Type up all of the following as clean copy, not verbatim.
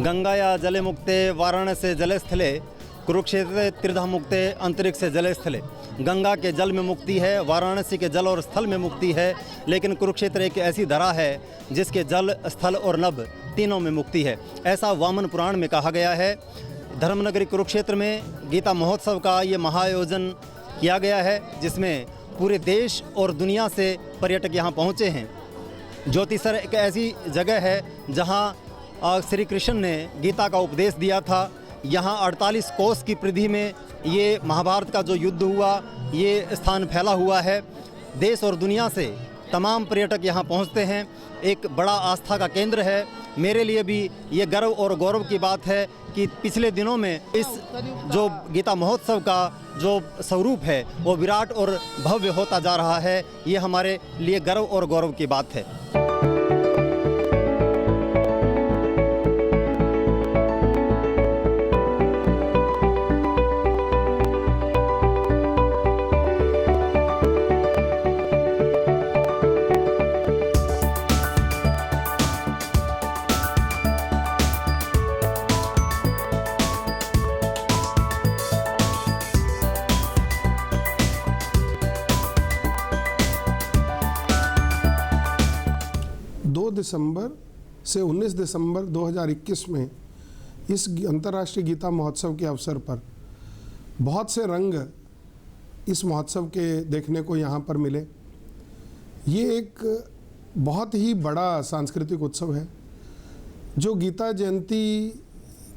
गंगाया जले मुक्ते वाराणसी जले स्थले कुरुक्षेत्र त्रिधा मुक्ते अंतरिक्ष जले स्थले। गंगा के जल में मुक्ति है, वाराणसी के जल और स्थल में मुक्ति है, लेकिन कुरुक्षेत्र एक ऐसी धरा है जिसके जल, स्थल और नभ तीनों में मुक्ति है। ऐसा वामन पुराण में कहा गया है। धर्मनगरी कुरुक्षेत्र में गीता महोत्सव का ये महाआयोजन किया गया है, जिसमें पूरे देश और दुनिया से पर्यटक यहाँ पहुँचे हैं। ज्योतिसर एक ऐसी जगह है जहाँ श्री कृष्ण ने गीता का उपदेश दिया था। यहाँ 48 कोस की परिधि में ये महाभारत का जो युद्ध हुआ, ये स्थान फैला हुआ है। देश और दुनिया से तमाम पर्यटक यहाँ पहुँचते हैं। एक बड़ा आस्था का केंद्र है। मेरे लिए भी ये गर्व और गौरव की बात है कि पिछले दिनों में इस जो गीता महोत्सव का जो स्वरूप है वो विराट और भव्य होता जा रहा है। ये हमारे लिए गर्व और गौरव की बात है। 2 दिसंबर से 19 दिसंबर 2021 में इस अंतर्राष्ट्रीय गीता महोत्सव के अवसर पर बहुत से रंग इस महोत्सव के देखने को यहाँ पर मिले। ये एक बहुत ही बड़ा सांस्कृतिक उत्सव है जो गीता जयंती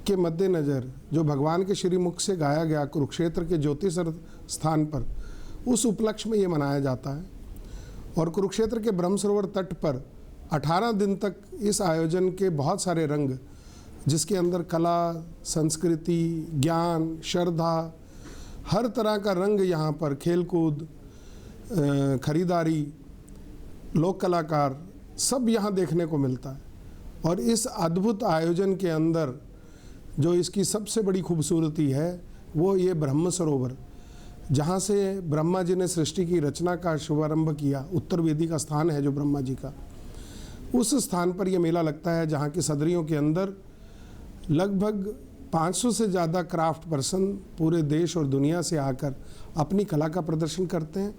के मद्देनज़र जो भगवान के श्रीमुख से गाया गया कुरुक्षेत्र के ज्योतिसर स्थान पर उस उपलक्ष्य में ये मनाया जाता है। और कुरुक्षेत्र के ब्रह्म सरोवर तट पर 18 दिन तक इस आयोजन के बहुत सारे रंग, जिसके अंदर कला, संस्कृति, ज्ञान, श्रद्धा, हर तरह का रंग यहाँ पर, खेलकूद, खरीदारी, लोक कलाकार, सब यहाँ देखने को मिलता है। और इस अद्भुत आयोजन के अंदर जो इसकी सबसे बड़ी खूबसूरती है वो ये ब्रह्म सरोवर, जहाँ से ब्रह्मा जी ने सृष्टि की रचना का शुभारंभ किया, उत्तर वेदी का स्थान है जो ब्रह्मा जी का, उस स्थान पर यह मेला लगता है, जहाँ की सदरियों के अंदर लगभग 500 से ज़्यादा क्राफ्ट पर्सन पूरे देश और दुनिया से आकर अपनी कला का प्रदर्शन करते हैं।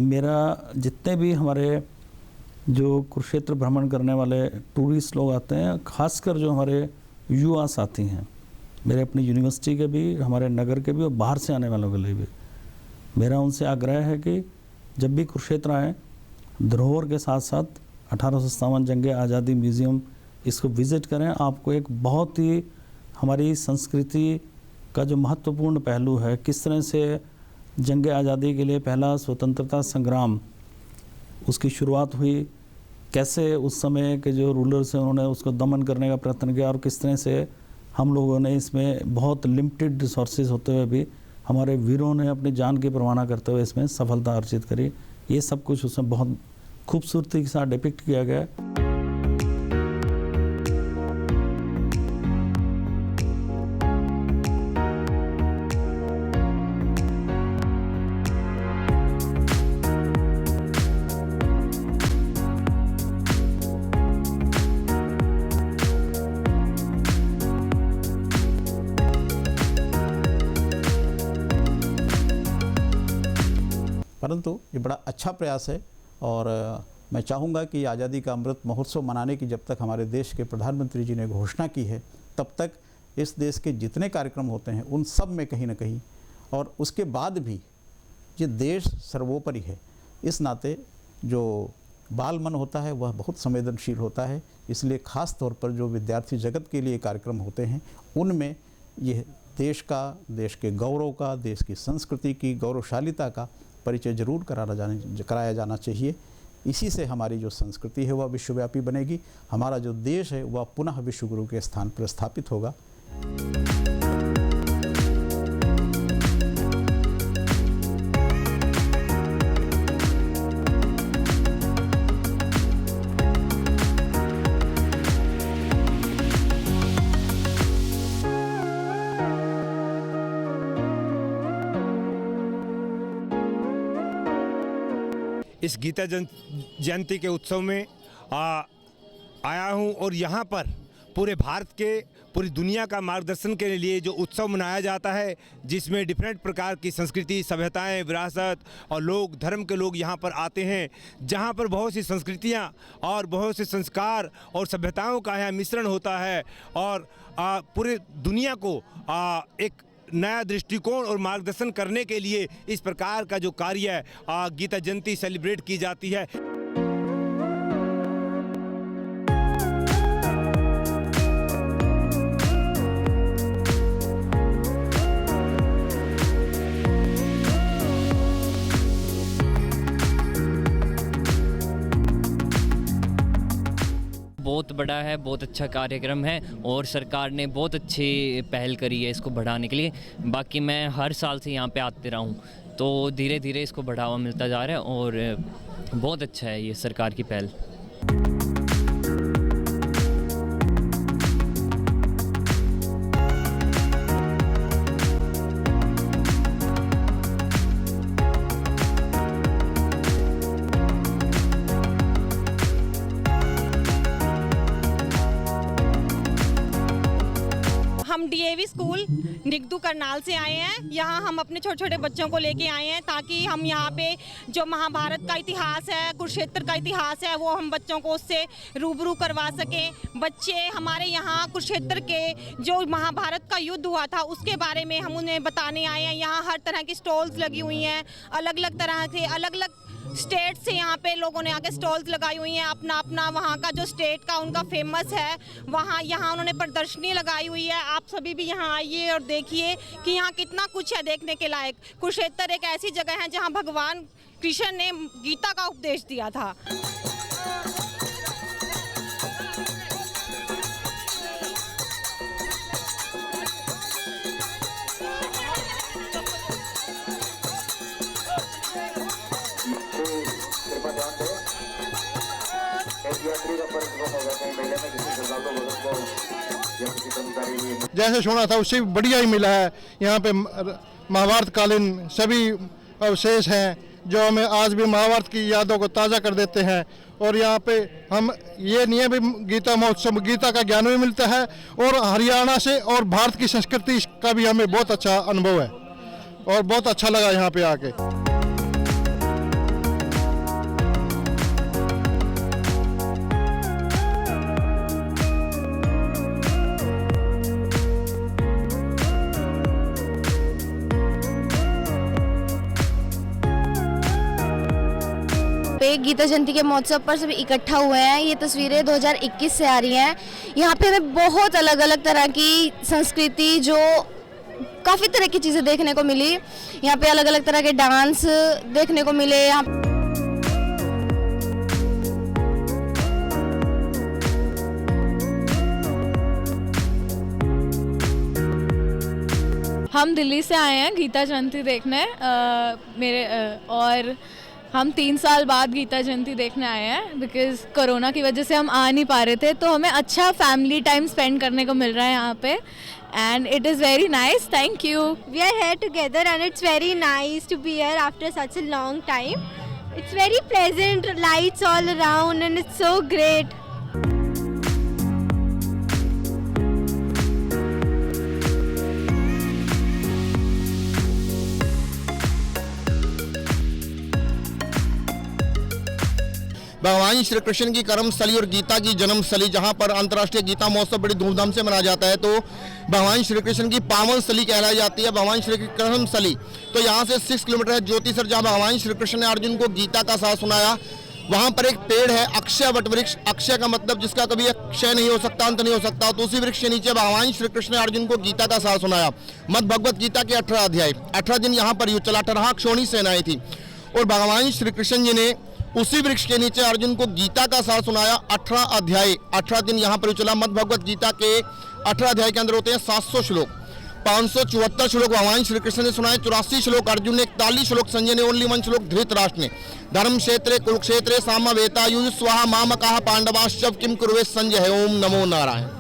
मेरा जितने भी हमारे जो कुरुक्षेत्र भ्रमण करने वाले टूरिस्ट लोग आते हैं, खासकर जो हमारे युवा साथी हैं, मेरे अपनी यूनिवर्सिटी के भी, हमारे नगर के भी और बाहर से आने वालों के लिए भी मेरा उनसे आग्रह है कि जब भी कुरुक्षेत्र आएँ, धरोहर के साथ साथ 1857 जंग आज़ादी म्यूज़ियम इसको विज़िट करें। आपको एक बहुत ही हमारी संस्कृति का जो महत्वपूर्ण पहलू है, किस तरह से जंग आज़ादी के लिए पहला स्वतंत्रता संग्राम उसकी शुरुआत हुई, कैसे उस समय के जो रूलर्स हैं उन्होंने उसको दमन करने का प्रयत्न किया, और किस तरह से हम लोगों ने इसमें बहुत लिमिटेड रिसोर्सेज होते हुए भी हमारे वीरों ने अपनी जान की परवाह करते हुए इसमें सफलता अर्जित करी। ये सब कुछ उसमें बहुत खूबसूरती के साथ डिपिक्ट किया गया है। परंतु ये बड़ा अच्छा प्रयास है और मैं चाहूँगा कि आज़ादी का अमृत महोत्सव मनाने की जब तक हमारे देश के प्रधानमंत्री जी ने घोषणा की है, तब तक इस देश के जितने कार्यक्रम होते हैं उन सब में कहीं ना कहीं, और उसके बाद भी ये देश सर्वोपरि है। इस नाते जो बाल मन होता है वह बहुत संवेदनशील होता है, इसलिए ख़ास तौर पर जो विद्यार्थी जगत के लिए कार्यक्रम होते हैं उनमें यह देश का, देश के गौरव का, देश की संस्कृति की गौरवशालिता का परिचय जरूर कराया जाना चाहिए। इसी से हमारी जो संस्कृति है वह विश्वव्यापी बनेगी, हमारा जो देश है वह पुनः विश्वगुरु के स्थान पर स्थापित होगा। इस गीता जयंती के उत्सव में आया हूं और यहाँ पर पूरे भारत के, पूरी दुनिया का मार्गदर्शन के लिए जो उत्सव मनाया जाता है, जिसमें डिफरेंट प्रकार की संस्कृति, सभ्यताएं, विरासत और लोग, धर्म के लोग यहाँ पर आते हैं, जहाँ पर बहुत सी संस्कृतियाँ और बहुत से संस्कार और सभ्यताओं का यहाँ मिश्रण होता है और पूरे दुनिया को एक नया दृष्टिकोण और मार्गदर्शन करने के लिए इस प्रकार का जो कार्य है गीता जयंती सेलिब्रेट की जाती है। बहुत बड़ा है, बहुत अच्छा कार्यक्रम है और सरकार ने बहुत अच्छी पहल करी है इसको बढ़ाने के लिए। बाकी मैं हर साल से यहाँ पे आते रहा हूँ, तो धीरे धीरे इसको बढ़ावा मिलता जा रहा है और बहुत अच्छा है ये सरकार की पहल। हम डीएवी स्कूल निगदू करनाल से आए हैं। यहाँ हम अपने छोटे छोटे बच्चों को लेके आए हैं ताकि हम यहाँ पे जो महाभारत का इतिहास है, कुरुक्षेत्र का इतिहास है, वो हम बच्चों को उससे रूबरू करवा सकें। बच्चे हमारे यहाँ कुरुक्षेत्र के जो महाभारत का युद्ध हुआ था उसके बारे में हम उन्हें बताने आए हैं। यहाँ हर तरह की स्टॉल्स लगी हुई हैं, अलग अलग तरह से, अलग अलग स्टेट से यहाँ पे लोगों ने आके स्टॉल्स लगाई हुई हैं। अपना अपना वहाँ का जो स्टेट का उनका फेमस है, वहाँ यहाँ उन्होंने प्रदर्शनी लगाई हुई है। आप सभी भी यहाँ आइए और देखिए कि यहाँ कितना कुछ है देखने के लायक। कुरुक्षेत्र एक ऐसी जगह है जहाँ भगवान कृष्ण ने गीता का उपदेश दिया था। जैसे सुना था उससे बढ़िया ही मिला है। यहाँ पे महाभारत कालीन सभी अवशेष हैं जो हमें आज भी महाभारत की यादों को ताज़ा कर देते हैं। और यहाँ पे हम ये नहीं है भी गीता महोत्सव, गीता का ज्ञान भी मिलता है और हरियाणा से और भारत की संस्कृति का भी हमें बहुत अच्छा अनुभव है और बहुत अच्छा लगा यहाँ पे आके। गीता जयंती के महोत्सव पर सभी इकट्ठा हुए हैं। ये तस्वीरें 2021 से आ रही हैं। यहाँ पे हमें बहुत अलग अलग तरह की संस्कृति, जो काफ़ी तरह की चीज़ें देखने को मिली। यहाँ पे अलग अलग तरह के डांस देखने को मिले। हम दिल्ली से आए हैं गीता जयंती देखने और हम 3 साल बाद गीता जयंती देखने आए हैं बिकॉज़ कोरोना की वजह से हम आ नहीं पा रहे थे, तो हमें अच्छा फैमिली टाइम स्पेंड करने को मिल रहा है यहाँ पे and it is very nice. Thank you. We are here together and it's very nice to be here after such a long time. It's very pleasant, lights all around and it's so great. भगवान श्री कृष्ण की कर्मस्थली और गीता की जन्मस्थली, जहाँ पर अंतर्राष्ट्रीय गीता महोत्सव बड़ी धूमधाम से मनाया जाता है, तो भगवान श्री कृष्ण की पावन स्थली कहलाई जाती है, भगवान श्री की कर्मस्थली। तो यहाँ से 6 किलोमीटर है ज्योतिसर, जहाँ भगवान श्री कृष्ण ने अर्जुन को गीता का सार सुनाया। वहाँ पर एक पेड़ है अक्षय वट वृक्ष, अक्षय का मतलब जिसका कभी क्षय नहीं हो सकता, अंत नहीं हो सकता। तो उसी वृक्ष के नीचे भगवान श्री कृष्ण ने अर्जुन को गीता का सार सुनाया। मद भगवत गीता के 18 अध्याय, 18 दिन यहाँ पर युद्ध चला, 18 क्षोणी सेनाएं थी और भगवान श्री कृष्ण जी ने उसी वृक्ष के नीचे अर्जुन को गीता का सार सुनाया। 18 अध्याय 18 दिन यहाँ पर चला। मद भगवत गीता के 18 अध्याय के अंदर होते हैं 700 श्लोक। 574 श्लोक भगवान श्री कृष्ण ने सुनाए, 84 श्लोक अर्जुन ने, 41 श्लोक संजय ने, ओनली 1 श्लोक धृतराष्ट्र ने। धर्म क्षेत्रे कुरुक्षेत्रे सामवेता युयुस्वाहा मामकाः पांडवाश्च किम कुर्वे संजय। ओम नमो नारायण।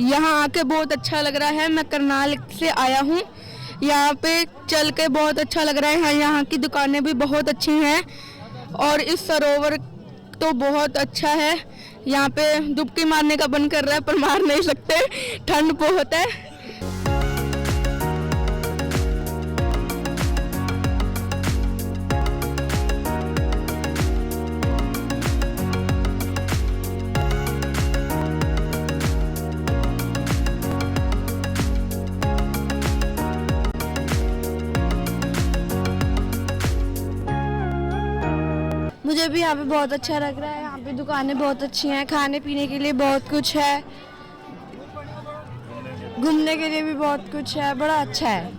यहाँ आके बहुत अच्छा लग रहा है। मैं करनाल से आया हूँ। यहाँ पे चल के बहुत अच्छा लग रहा है। यहाँ की दुकानें भी बहुत अच्छी हैं और इस सरोवर तो बहुत अच्छा है। यहाँ पे डुबकी मारने का मन कर रहा है पर मार नहीं सकते, ठंड बहुत है। मुझे भी यहाँ पे बहुत अच्छा लग रहा है। यहाँ पे दुकानें बहुत अच्छी हैं, खाने पीने के लिए बहुत कुछ है, घूमने के लिए भी बहुत कुछ है, बड़ा अच्छा है।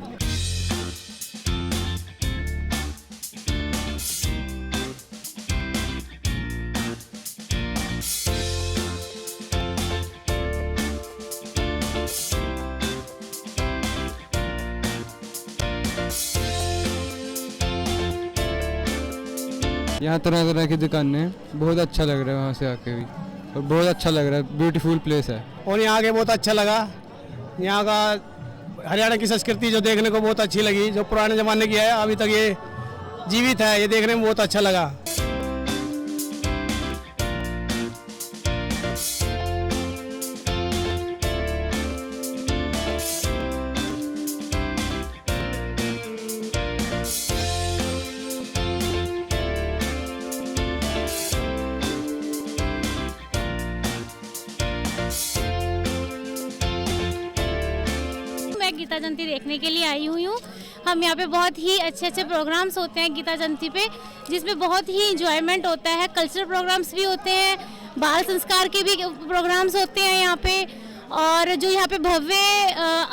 यहाँ तरह तरह की दुकानें, बहुत अच्छा लग रहा है वहाँ से आके भी, और बहुत अच्छा लग रहा है, ब्यूटीफुल प्लेस है। और यहाँ आके बहुत अच्छा लगा। यहाँ का हरियाणा की संस्कृति जो देखने को बहुत अच्छी लगी, जो पुराने ज़माने की है अभी तक ये जीवित है, ये देखने में बहुत अच्छा लगा। गीता जयंती देखने के लिए आई हुई हूँ। हम यहाँ पे बहुत ही अच्छे अच्छे प्रोग्राम्स होते हैं गीता जयंती पे, जिसमें बहुत ही इंजॉयमेंट होता है। कल्चरल प्रोग्राम्स भी होते हैं, बाल संस्कार के भी प्रोग्राम्स होते हैं यहाँ पे, और जो यहाँ पे भव्य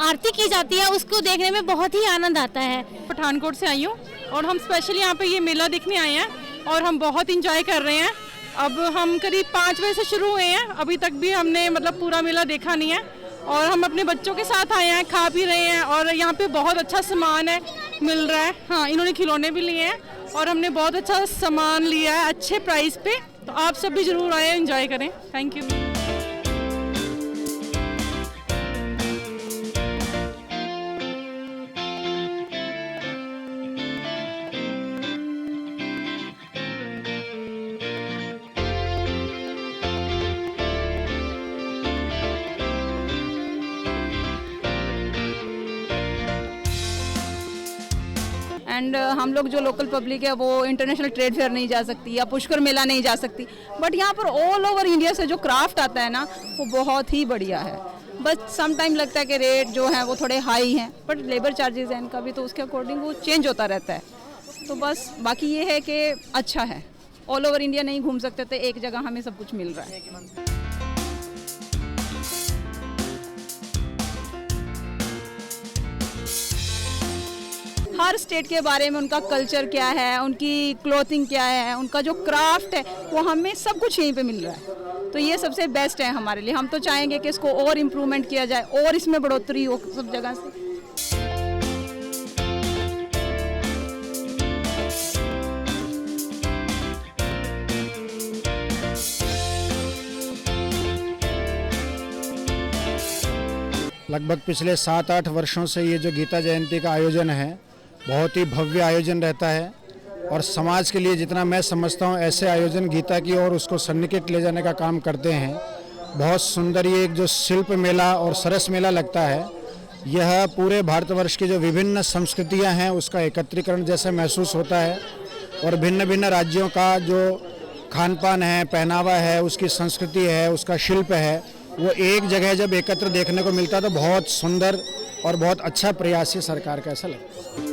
आरती की जाती है उसको देखने में बहुत ही आनंद आता है। पठानकोट से आई हूँ और हम स्पेशली यहाँ पे ये मेला देखने आए हैं और हम बहुत इंजॉय कर रहे हैं। अब हम करीब 5 बजे से शुरू हुए हैं, अभी तक भी हमने मतलब पूरा मेला देखा नहीं है और हम अपने बच्चों के साथ आए हैं, खा पी रहे हैं और यहाँ पे बहुत अच्छा सामान है मिल रहा है। हाँ, इन्होंने खिलौने भी लिए हैं और हमने बहुत अच्छा सामान लिया है अच्छे प्राइस पे, तो आप सब भी ज़रूर आए, एंजॉय करें। Thank you. एंड हम लोग जो लोकल पब्लिक है वो इंटरनेशनल ट्रेड फेयर नहीं जा सकती या पुष्कर मेला नहीं जा सकती, बट यहाँ पर ऑल ओवर इंडिया से जो क्राफ्ट आता है ना वो बहुत ही बढ़िया है। बस सम टाइम लगता है कि रेट जो है वो थोड़े हाई हैं, बट लेबर चार्जेस हैं इनका भी, तो उसके अकॉर्डिंग वो चेंज होता रहता है। तो बस बाकी ये है कि अच्छा है, ऑल ओवर इंडिया नहीं घूम सकते थे, एक जगह हमें सब कुछ मिल रहा है। हर स्टेट के बारे में उनका कल्चर क्या है, उनकी क्लोथिंग क्या है, उनका जो क्राफ्ट है वो हमें सब कुछ यहीं पे मिल रहा है। तो ये सबसे बेस्ट है हमारे लिए। हम तो चाहेंगे कि इसको और इम्प्रूवमेंट किया जाए और इसमें बढ़ोतरी हो सब जगह से। लगभग पिछले 7-8 वर्षों से ये जो गीता जयंती का आयोजन है बहुत ही भव्य आयोजन रहता है, और समाज के लिए जितना मैं समझता हूँ ऐसे आयोजन गीता की और उसको सन्निकट ले जाने का काम करते हैं। बहुत सुंदर ये एक जो शिल्प मेला और सरस मेला लगता है, यह पूरे भारतवर्ष की जो विभिन्न संस्कृतियाँ हैं उसका एकत्रीकरण जैसा महसूस होता है, और भिन्न भिन्न राज्यों का जो खान पान है, पहनावा है, उसकी संस्कृति है, उसका शिल्प है, वो एक जगह जब एकत्र देखने को मिलता है तो बहुत सुंदर और बहुत अच्छा प्रयास है सरकार का, ऐसा लगता है।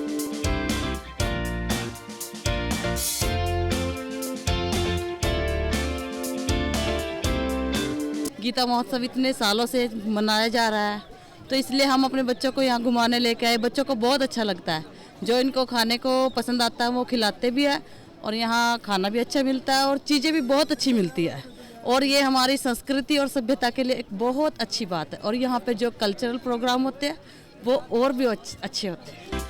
गीता महोत्सव इतने सालों से मनाया जा रहा है, तो इसलिए हम अपने बच्चों को यहाँ घुमाने लेके आए। बच्चों को बहुत अच्छा लगता है, जो इनको खाने को पसंद आता है वो खिलाते भी है, और यहाँ खाना भी अच्छा मिलता है और चीज़ें भी बहुत अच्छी मिलती है, और ये हमारी संस्कृति और सभ्यता के लिए एक बहुत अच्छी बात है। और यहाँ पे जो कल्चरल प्रोग्राम होते हैं वो और भी अच्छे होते हैं।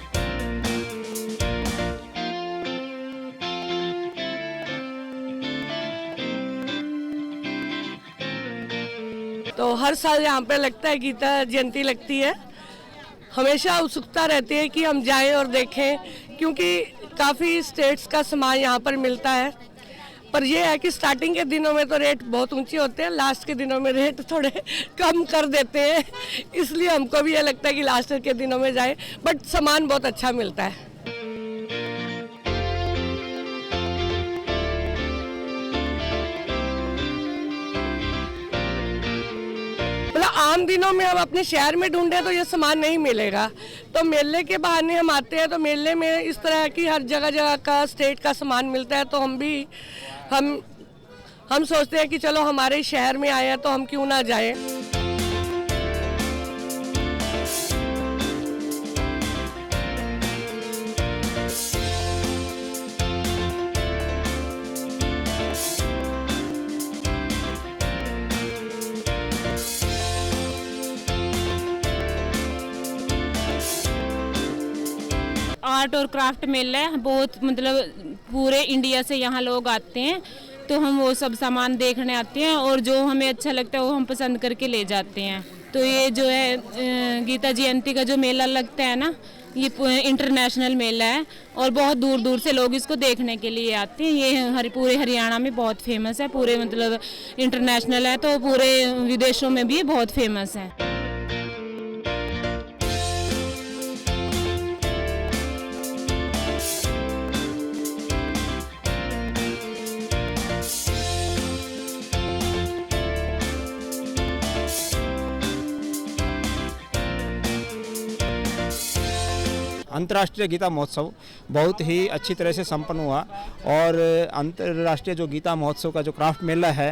तो हर साल यहाँ पे लगता है, गीता जयंती लगती है। हमेशा उत्सुकता रहती है कि हम जाएं और देखें, क्योंकि काफ़ी स्टेट्स का सामान यहाँ पर मिलता है। पर यह है कि स्टार्टिंग के दिनों में तो रेट बहुत ऊंचे होते हैं, लास्ट के दिनों में रेट थोड़े कम कर देते हैं, इसलिए हमको भी यह लगता है कि लास्ट के दिनों में जाएं, बट सामान बहुत अच्छा मिलता है। आम दिनों में हम अपने शहर में ढूंढे तो ये सामान नहीं मिलेगा, तो मेले के बहाने हम आते हैं, तो मेले में इस तरह की हर जगह जगह का स्टेट का सामान मिलता है। तो हम सोचते हैं कि चलो हमारे शहर में आए हैं तो हम क्यों ना जाएं। आर्ट और क्राफ्ट मेला है, बहुत मतलब पूरे इंडिया से यहाँ लोग आते हैं, तो हम वो सब सामान देखने आते हैं और जो हमें अच्छा लगता है वो हम पसंद करके ले जाते हैं। तो ये जो है गीता जयंती का जो मेला लगता है ना, ये इंटरनेशनल मेला है और बहुत दूर दूर से लोग इसको देखने के लिए आते हैं। ये पूरे हरियाणा में बहुत फेमस है, पूरे मतलब इंटरनेशनल है, तो पूरे विदेशों में भी बहुत फेमस है। अंतर्राष्ट्रीय गीता महोत्सव बहुत ही अच्छी तरह से संपन्न हुआ, और अंतर्राष्ट्रीय जो गीता महोत्सव का जो क्राफ्ट मेला है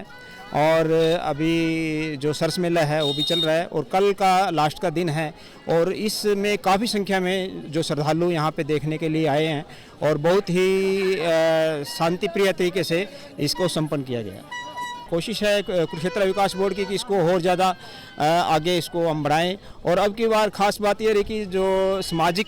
और अभी जो सरस मेला है वो भी चल रहा है, और कल का लास्ट का दिन है, और इसमें काफ़ी संख्या में जो श्रद्धालु यहाँ पे देखने के लिए आए हैं, और बहुत ही शांतिप्रिय तरीके से इसको संपन्न किया गया। कोशिश है कुरुक्षेत्र विकास बोर्ड की कि इसको और ज़्यादा आगे इसको हम बढ़ाएं, और अब की बार ख़ास बात ये रही कि जो सामाजिक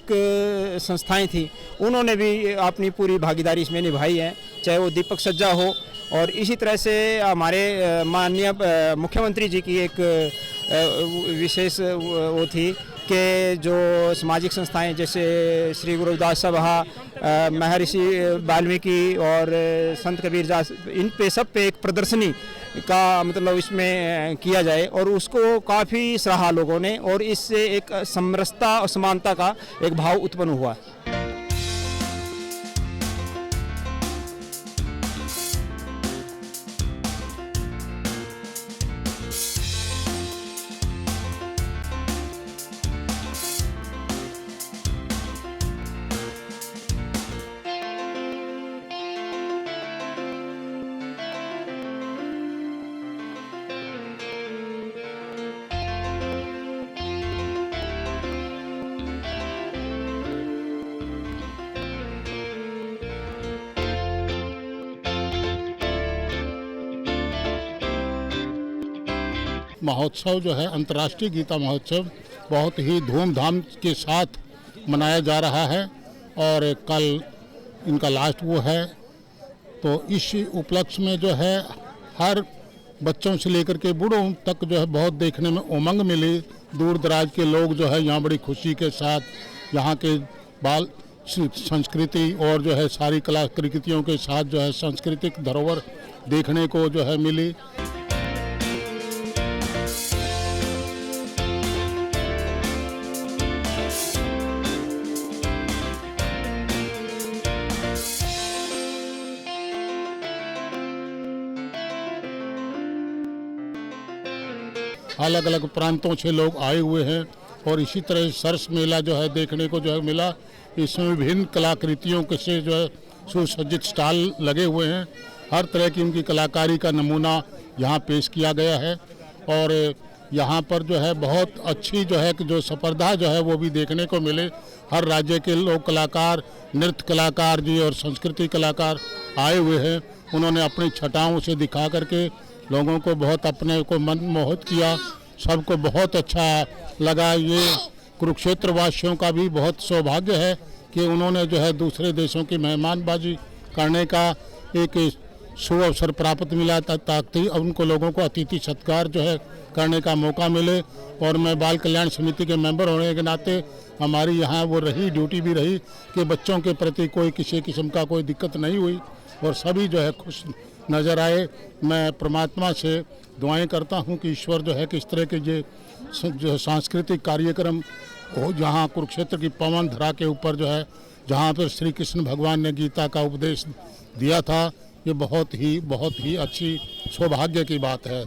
संस्थाएं थी उन्होंने भी अपनी पूरी भागीदारी इसमें निभाई है, चाहे वो दीपक सज्जा हो, और इसी तरह से हमारे माननीय मुख्यमंत्री जी की एक विशेष वो थी कि जो सामाजिक संस्थाएं जैसे श्री गुरु रविदास सभा, महर्षि वाल्मीकि और संत कबीरदास, इन पे सब पे एक प्रदर्शनी का मतलब इसमें किया जाए, और उसको काफ़ी सराहा लोगों ने, और इससे एक समरसता और समानता का एक भाव उत्पन्न हुआ। महोत्सव जो है अंतर्राष्ट्रीय गीता महोत्सव बहुत ही धूमधाम के साथ मनाया जा रहा है, और कल इनका लास्ट वो है। तो इस उपलक्ष्य में जो है हर बच्चों से लेकर के बूढ़ों तक जो है बहुत देखने में उमंग मिली। दूर दराज के लोग जो है यहाँ बड़ी खुशी के साथ यहाँ के बाल संस्कृति और जो है सारी कलाकृतियों के साथ जो है सांस्कृतिक धरोहर देखने को जो है मिली। अलग अलग प्रांतों से लोग आए हुए हैं। और इसी तरह सरस मेला जो है देखने को जो है मिला, इसमें विभिन्न कलाकृतियों के से जो है सुसज्जित स्टॉल लगे हुए हैं। हर तरह की उनकी कलाकारी का नमूना यहाँ पेश किया गया है। और यहाँ पर जो है बहुत अच्छी जो है कि जो स्पर्धा जो है वो भी देखने को मिले। हर राज्य के लोक कलाकार, नृत्य कलाकार जी और संस्कृति कलाकार आए हुए हैं। उन्होंने अपनी छटाओं से दिखा करके लोगों को बहुत अपने को मन मोहित किया। सबको बहुत अच्छा लगा। ये कुरुक्षेत्र वासियों का भी बहुत सौभाग्य है कि उन्होंने जो है दूसरे देशों की मेहमानबाजी करने का एक सुअवसर प्राप्त मिला ताकि उनको लोगों को अतिथि सत्कार जो है करने का मौका मिले। और मैं बाल कल्याण समिति के मेंबर होने के नाते हमारी यहाँ वो रही ड्यूटी भी रही कि बच्चों के प्रति कोई किसी किस्म का कोई दिक्कत नहीं हुई और सभी जो है खुश नज़र आए। मैं परमात्मा से दुआएं करता हूँ कि ईश्वर जो है कि इस तरह के जो सांस्कृतिक कार्यक्रम हो, जहाँ कुरुक्षेत्र की पवन धरा के ऊपर जो है जहाँ पर श्री कृष्ण भगवान ने गीता का उपदेश दिया था, ये बहुत ही अच्छी सौभाग्य की बात है।